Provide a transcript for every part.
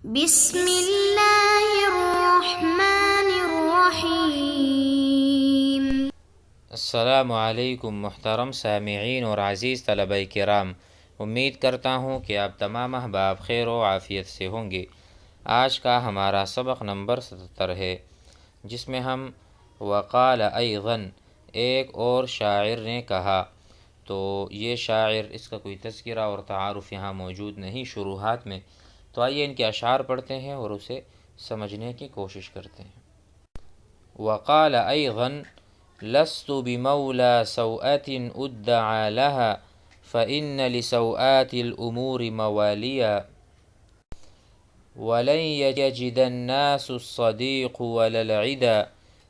بسم اللہ الرحمن الرحیم۔ السلام علیکم محترم سامعین اور عزیز طلبہ کرام، امید کرتا ہوں کہ آپ تمام احباب خیر و عافیت سے ہوں گے۔ آج کا ہمارا سبق نمبر 77 ہے، جس میں ہم وقال ایضاً ایک اور شاعر نے کہا، تو یہ شاعر، اس کا کوئی تذکرہ اور تعارف یہاں موجود نہیں شروحات میں، تو آئیے ان کے اشعار پڑھتے ہیں اور اسے سمجھنے کی کوشش کرتے ہیں۔ وقال ایضاً لست بمولى سوءة أدعى لها فإن لسوءات الأمور مواليا ولن يجد الناس الصديق ولا العدا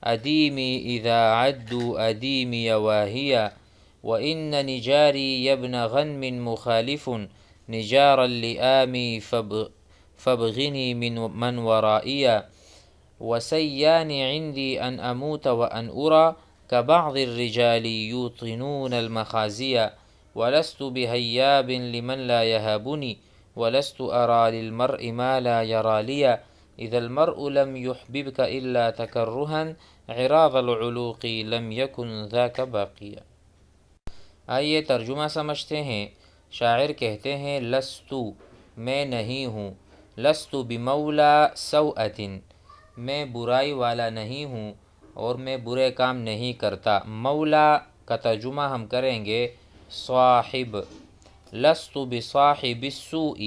أديمي إذا عدوا أديمي واهيا وإن نجاري يبن غنم مخالف نجار اللئام فابغني من ورائيا وسيان عندي أن أموت وأن أرى كبعض الرجال يوطنون المخازي ولست بهياب لمن لا يهابني ولست أرى للمرء ما لا يرى لي إذا المرء لم يحببك إلا تكرها عراض العلوق لم يكن ذاك باقيا۔ آئیے ترجمہ سمجھتے ہیں۔ شاعر کہتے ہیں لستو، میں نہیں ہوں، لستو بمولا سوءۃ، میں برائی والا نہیں ہوں اور میں برے کام نہیں کرتا۔ مولا کا ترجمہ ہم کریں گے صاحب، لست بصاحب السوء،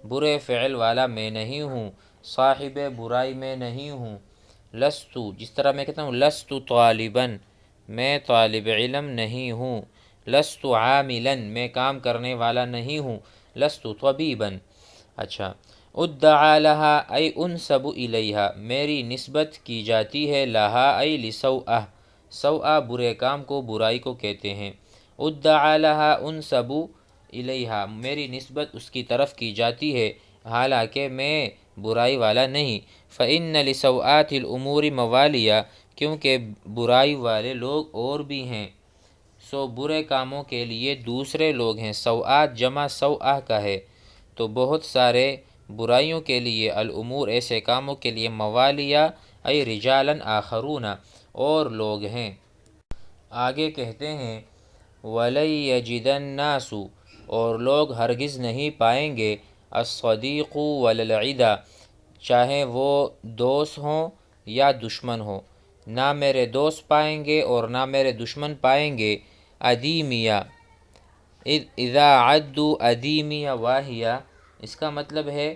برے فعل والا میں نہیں ہوں، صاحب برائی میں نہیں ہوں۔ لست، جس طرح میں کہتا ہوں لست طالباً، میں طالب علم نہیں ہوں۔ لست عاملاً، میں کام کرنے والا نہیں ہوں۔ لست طبیباً۔ اچھا، ادعا لہا ای انسب الیہا، میری نسبت کی جاتی ہے، لہا ای لسوءہ، سوءہ برے کام کو، برائی کو کہتے ہیں۔ ادعا لہا انسب الیہا، میری نسبت اس کی طرف کی جاتی ہے، حالانکہ میں برائی والا نہیں۔ فإن لسوءات الامور موالیا، کیونکہ برائی والے لوگ اور بھی ہیں، سو برے کاموں کے لیے دوسرے لوگ ہیں۔ سوءات جمع سوءہ کا ہے، تو بہت سارے برائیوں کے لیے، الامور ایسے کاموں کے لیے، موالیا ای رجالاً آخرون اور لوگ ہیں۔ آگے کہتے ہیں وَلَن يَجِدَ النَّاسُ، اور لوگ ہرگز نہیں پائیں گے، الصدیق ولا العدا، چاہے وہ دوست ہوں یا دشمن ہوں، نہ میرے دوست پائیں گے اور نہ میرے دشمن پائیں گے۔ ادیمیہ، اذا عدوا ادیمیہ واہیہ، اس کا مطلب ہے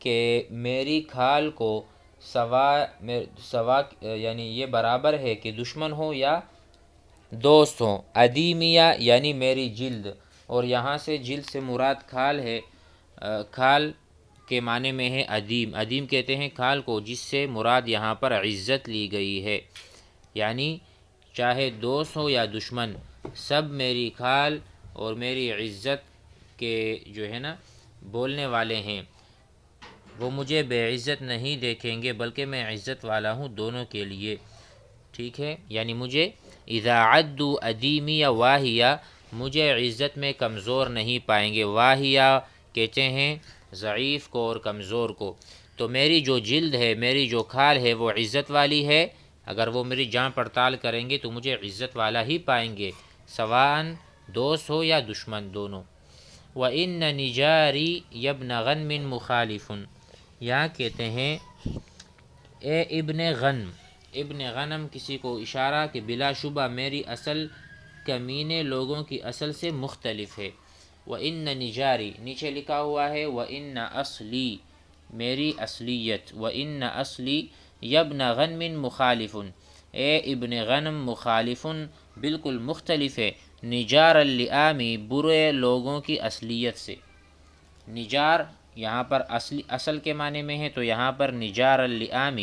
کہ میری کھال کو سوا یعنی یہ برابر ہے کہ دشمن ہو یا دوست ہوں۔ ادیمیہ یعنی میری جلد، اور یہاں سے جلد سے مراد کھال ہے۔ کھال کے معنی میں ہے ادیم، ادیم کہتے ہیں کھال کو، جس سے مراد یہاں پر عزت لی گئی ہے، یعنی چاہے دوست ہو یا دشمن، سب میری کھال اور میری عزت کے جو ہے نا بولنے والے ہیں، وہ مجھے بے عزت نہیں دیکھیں گے، بلکہ میں عزت والا ہوں دونوں کے لیے، ٹھیک ہے۔ یعنی مجھے اذا عدوا ادیمی واہیہ، مجھے عزت میں کمزور نہیں پائیں گے۔ واہیہ کہتے ہیں ضعیف کو اور کمزور کو۔ تو میری جو جلد ہے، میری جو کھال ہے، وہ عزت والی ہے، اگر وہ میری جان پڑتال کریں گے تو مجھے عزت والا ہی پائیں گے، سواء دوست ہو یا دشمن، دونوں۔ وَإِنَّ نِجَارِي يَبْنَ غَنْمٍ مُخَالِفٌ، یہاں کہتے ہیں اے ابن غنم، ابن غنم کسی کو اشارہ کہ بلا شبہ میری اصل کمینے لوگوں کی اصل سے مختلف ہے۔ وَإِنَّ نِجَارِي، نیچے لکھا ہوا ہے وَإِنَّ أَصْلِي، میری اصلیت، وَإِنَّ أَصْلِي يَبْنَ غَنْمٍ مُخَالِفٌ، اے ابن غنم مخالف، بالکل مختلف ہے، نجار اللئام، برے لوگوں کی اصلیت سے۔ نجار یہاں پر اصل کے معنی میں ہے، تو یہاں پر نجار اللئام،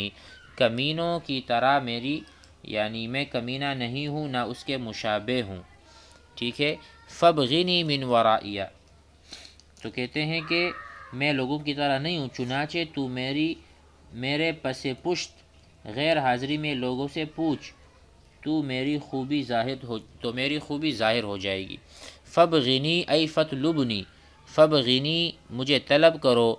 کمینوں کی طرح میری، یعنی میں کمینہ نہیں ہوں، نہ اس کے مشابہ ہوں، ٹھیک ہے۔ فابغنی من ورائیہ، تو کہتے ہیں کہ میں لوگوں کی طرح نہیں ہوں، چنانچہ تو میرے پس پشت غیر حاضری میں لوگوں سے پوچھ، تو میری خوبی ظاہر ہو جائے گی۔ فابغنی ای فطلبنی، فابغنی مجھے طلب کرو،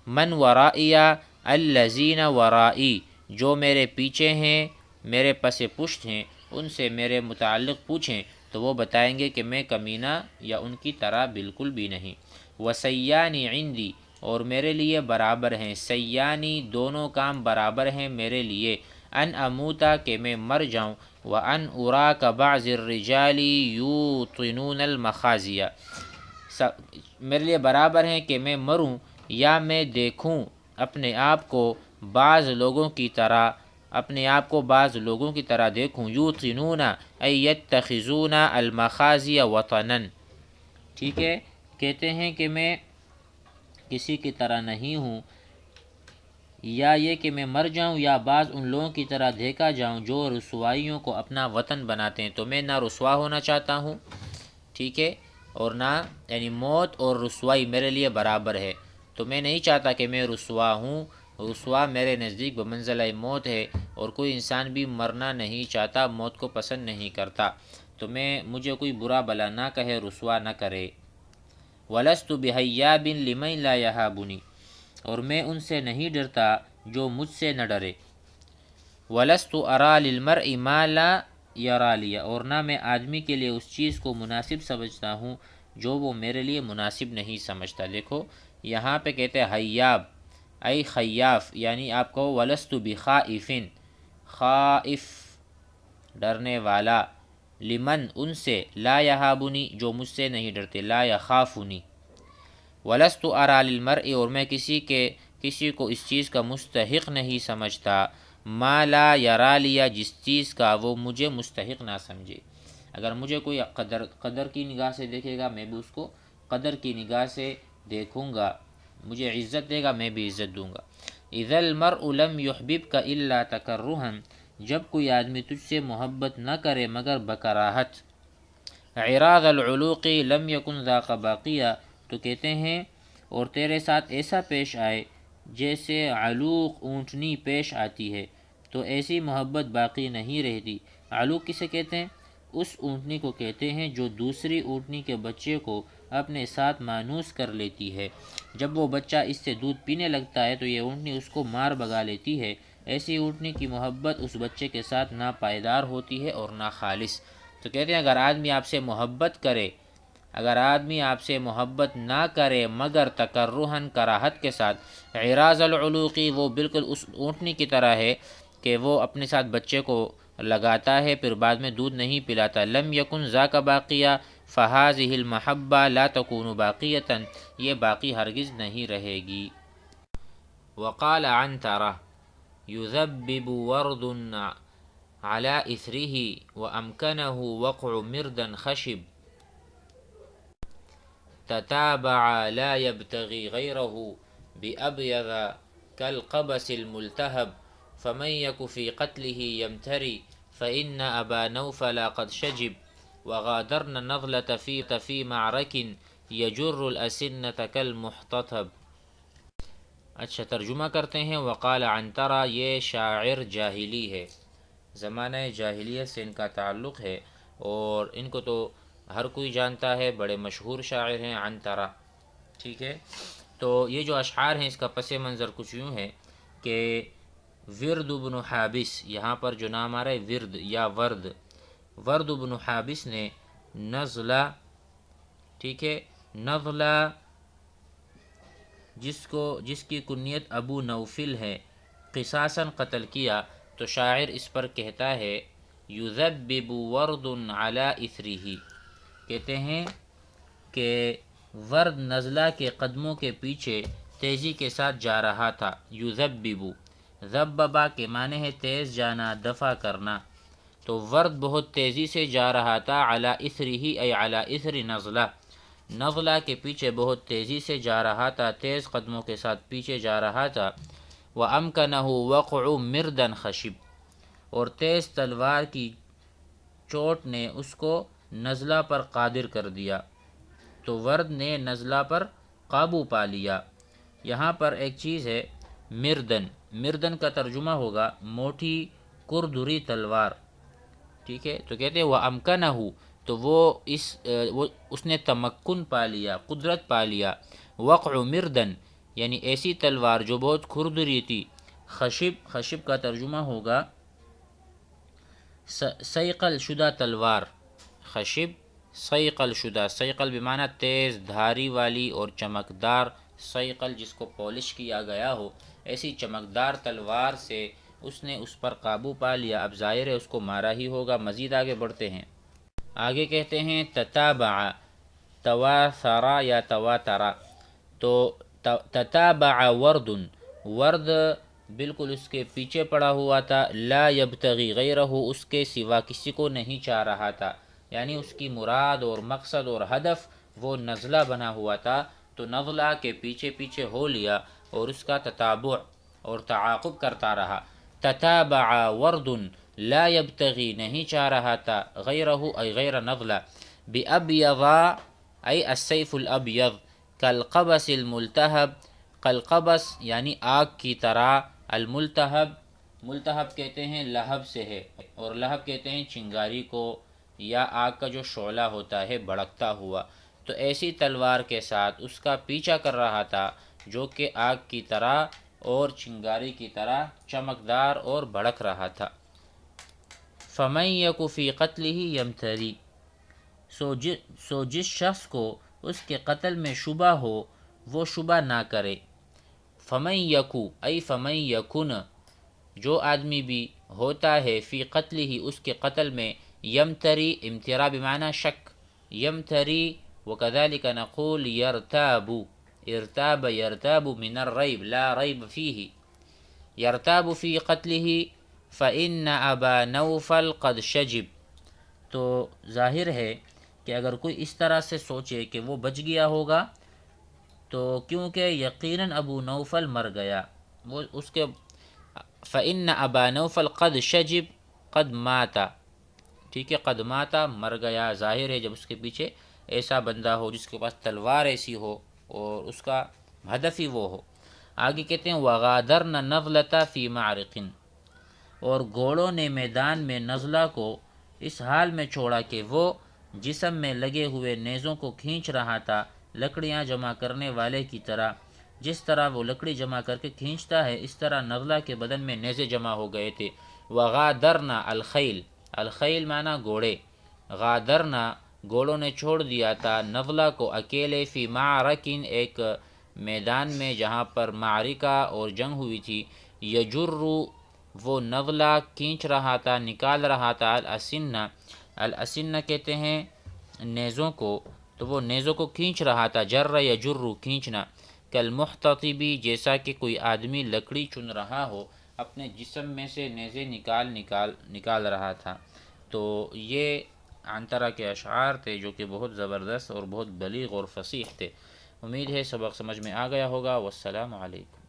من ورائیا الذین ورائی، جو میرے پیچھے ہیں، میرے پس پشت ہیں، ان سے میرے متعلق پوچھیں تو وہ بتائیں گے کہ میں کمینہ یا ان کی طرح بالکل بھی نہیں۔ وسیانی عندی، اور میرے لیے برابر ہیں، سیانی دونوں کام برابر ہیں میرے لیے، ان اموتا کہ میں مر جاؤں، وان اراک بعض الرجال یوطنون المخازی، میرے لیے برابر ہیں کہ میں مروں یا میں دیکھوں اپنے آپ کو بعض لوگوں کی طرح، اپنے آپ کو بعض لوگوں کی طرح دیکھوں، یوطنون ای یتخذون المخازی وطنا، ٹھیک ہے، کہتے ہیں کہ میں کسی کی طرح نہیں ہوں، یا یہ کہ میں مر جاؤں یا بعض ان لوگوں کی طرح دیکھا جاؤں جو رسوائیوں کو اپنا وطن بناتے ہیں، تو میں نہ رسوا ہونا چاہتا ہوں، ٹھیک ہے، اور نہ، یعنی موت اور رسوائی میرے لیے برابر ہے، تو میں نہیں چاہتا کہ میں رسوا ہوں، رسوا میرے نزدیک بمنزلہ موت ہے، اور کوئی انسان بھی مرنا نہیں چاہتا، موت کو پسند نہیں کرتا، تو مجھے کوئی برا بلا نہ کہے، رسوا نہ کرے۔ وَلَسْتُ بِحَيَّابٍ لِمَنْ لَا يَهَابُنِي، اور میں ان سے نہیں ڈرتا جو مجھ سے نہ ڈرے۔ وَلَسْتُ أَرَى لِلْمَرْءِ مَا لَا يَرَى لِي، اور نہ میں آدمی کے لیے اس چیز کو مناسب سمجھتا ہوں جو وہ میرے لیے مناسب نہیں سمجھتا۔ دیکھو یہاں پہ کہتے ہیں حیاب ای خیاف، یعنی آپ کو وَلَسْتُ بِخَائِفٍ، خائف ڈرنے والا، لمن ان سے، لا یہابنی جو مجھ سے نہیں ڈرتے، لا یخافنی۔ وَلَسْتُ أَرَى لِلْمَرْءِ، اور میں کسی کو اس چیز کا مستحق نہیں سمجھتا، ما لا یرا لیا، جس چیز کا وہ مجھے مستحق نہ سمجھے۔ اگر مجھے کوئی قدر کی نگاہ سے دیکھے گا، میں بھی اس کو قدر کی نگاہ سے دیکھوں گا، مجھے عزت دے گا، میں بھی عزت دوں گا۔ اذا المرء لم يحببك الا تکرہا، جب کوئی آدمی تجھ سے محبت نہ کرے مگر بکراہت۔ عراض العلوق لم یکن ذاک باقیہ، تو کہتے ہیں اور تیرے ساتھ ایسا پیش آئے جیسے علوق اونٹنی پیش آتی ہے، تو ایسی محبت باقی نہیں رہتی۔ علوق کسے کہتے ہیں؟ اس اونٹنی کو کہتے ہیں جو دوسری اونٹنی کے بچے کو اپنے ساتھ مانوس کر لیتی ہے، جب وہ بچہ اس سے دودھ پینے لگتا ہے تو یہ اونٹنی اس کو مار بھگا لیتی ہے۔ ایسی اونٹنی کی محبت اس بچے کے ساتھ نہ پائیدار ہوتی ہے اور نہ خالص۔ تو کہتے ہیں اگر آدمی آپ سے محبت کرے، اگر آدمی آپ سے محبت نہ کرے مگر تکرہن، کراہت کے ساتھ، عراض العلوقی، وہ بالکل اس اونٹنی کی طرح ہے کہ وہ اپنے ساتھ بچے کو لگاتا ہے پھر بعد میں دودھ نہیں پلاتا، لم یکن ذاک باقیہ فہذہ المحبہ لا تکون باقیۃ، یہ باقی ہرگز نہیں رہے گی۔ وقال عنترہ یذبب ورد على اثرہ وامکنہ وقع مردا خشب، تتابع لا يبتغي غيره بأبيض كالقبس الملتهب، فمن يك في قتله يمتري فإن أبا نوفل قد شجب، وغادرن النضلة في معرك يجر الأسنة كالمحتطب۔ اچھا ترجمہ کرتے ہیں۔ وقال عنترہ، یہ شاعر جاہلی ہے، زمانہ جاہلیت سے ان کا تعلق ہے، اور ان کو تو ہر کوئی جانتا ہے، بڑے مشہور شاعر ہیں عنترہ، ٹھیک ہے۔ تو یہ جو اشعار ہیں اس کا پس منظر کچھ یوں ہے کہ ورد بن حابس، یہاں پر جو نام آ رہا ہے ورد یا ورد بن حابس نے نزلہ، ٹھیک ہے، نزلہ جس کی کنیت ابو نوفل ہے، قصاصاً قتل کیا، تو شاعر اس پر کہتا ہے یذبب ورد علی اثرہ، کہتے ہیں کہ ورد نزلہ کے قدموں کے پیچھے تیزی کے ساتھ جا رہا تھا۔ یذبب، ذببہ کے معنی ہے تیز جانا، دفع کرنا، تو ورد بہت تیزی سے جا رہا تھا، علی اثرہ ای علی اثر نزلہ، نزلہ کے پیچھے بہت تیزی سے جا رہا تھا، تیز قدموں کے ساتھ پیچھے جا رہا تھا۔ وَأَمْكَنَهُ وَقْعُ مِرْدًا خَشِب، اور تیز تلوار کی چوٹ نے اس کو نزلہ پر قادر کر دیا، تو ورد نے نزلہ پر قابو پا لیا۔ یہاں پر ایک چیز ہے مردن کا ترجمہ ہوگا موٹی کردری تلوار، ٹھیک ہے، تو کہتے ہیں وَأَمْكَنَهُ، تو وہ اس نے تمکن پا لیا، قدرت پا لیا، وقع مردن، یعنی ایسی تلوار جو بہت کھردری تھی. خشب کا ترجمہ ہوگا صیقل شدہ تلوار. خشب صیقل شدہ، صیقل بمعنی تیز دھاری والی اور چمکدار. صیقل جس کو پالش کیا گیا ہو، ایسی چمکدار تلوار سے اس نے اس پر قابو پا لیا. اب ظاہر ہے اس کو مارا ہی ہوگا. مزید آگے بڑھتے ہیں. آگے کہتے ہیں تتابع، تواتھرا یا تواترا. تو تتابع ورد، ورد بالکل اس کے پیچھے پڑا ہوا تھا. لا یبتغی غیرہ، اس کے سوا کسی کو نہیں چاہ رہا تھا. یعنی اس کی مراد اور مقصد اور ہدف وہ نزلہ بنا ہوا تھا، تو نزلہ کے پیچھے پیچھے ہو لیا اور اس کا تتابع اور تعاقب کرتا رہا. تتابع ورد لا یبتغی، نہیں چاہ رہا تھا، غیرہ ای غیر نزلہ. بأبیض ای السیف الابیض، کالقبس الملتہب، کالقبس یعنی آگ کی طرح، الملتہب، ملتہب کہتے ہیں لہب سے ہے، اور لہب کہتے ہیں چنگاری کو یا آگ کا جو شعلہ ہوتا ہے بھڑکتا ہوا. تو ایسی تلوار کے ساتھ اس کا پیچھا کر رہا تھا جو کہ آگ کی طرح اور چنگاری کی طرح چمکدار اور بھڑک رہا تھا. فَمَن يَكُ فِي قَتْلِهِ يَمْتَرِي، سو جس شخص کو اس کے قتل میں شبہ ہو وہ شبہ نہ کرے. فَمَن يَكُ ای فَمَن يَكُنْ، جو آدمی بھی ہوتا ہے، فی قتلہ اس کے قتل میں، یمتری، امترا بمعنی شک، یمتری. وکذلک نقول یرتاب، ارتاب یرتاب من الریب لا ریب فیہ، یرتاب فی قتلہ فإن ابا نوفل قد شجب. تو ظاہر ہے کہ اگر کوئی اس طرح سے سوچے کہ وہ بچ گیا ہوگا، تو کیونکہ یقیناً ابو نوفل مر گیا، وہ اس کے فإن ابا نوفل قد شجب، قد ماتا، ٹھیک ہے، قد ماتا مر گیا. ظاہر ہے جب اس کے پیچھے ایسا بندہ ہو جس کے پاس تلوار ایسی ہو اور اس کا ہدف ہی وہ ہو. آگے کہتے ہیں وغادرن نضلۃ فی معرق، اور گھوڑوں نے میدان میں نزلہ کو اس حال میں چھوڑا کہ وہ جسم میں لگے ہوئے نیزوں کو کھینچ رہا تھا، لکڑیاں جمع کرنے والے کی طرح. جس طرح وہ لکڑی جمع کر کے کھینچتا ہے، اس طرح نزلہ کے بدن میں نیزے جمع ہو گئے تھے. وغادرنا الخیل، الخیل معنی گھوڑے، غادرنا گھوڑوں نے چھوڑ دیا تھا نزلہ کو اکیلے، فی معرکن ایک میدان میں جہاں پر معرکہ اور جنگ ہوئی تھی. یجرو وہ نزلہ کھینچ رہا تھا، نکال رہا تھا، الاسنہ، الاسنہ کہتے ہیں نیزوں کو، تو وہ نیزوں کو کھینچ رہا تھا. جر یجرو کھینچنا. کالمحتطبی جیسا کہ کوئی آدمی لکڑی چن رہا ہو، اپنے جسم میں سے نیزے نکال رہا تھا. تو یہ عنترہ کے اشعار تھے جو کہ بہت زبردست اور بہت بلیغ اور فصیح تھے. امید ہے سبق سمجھ میں آ گیا ہوگا. والسلام علیکم.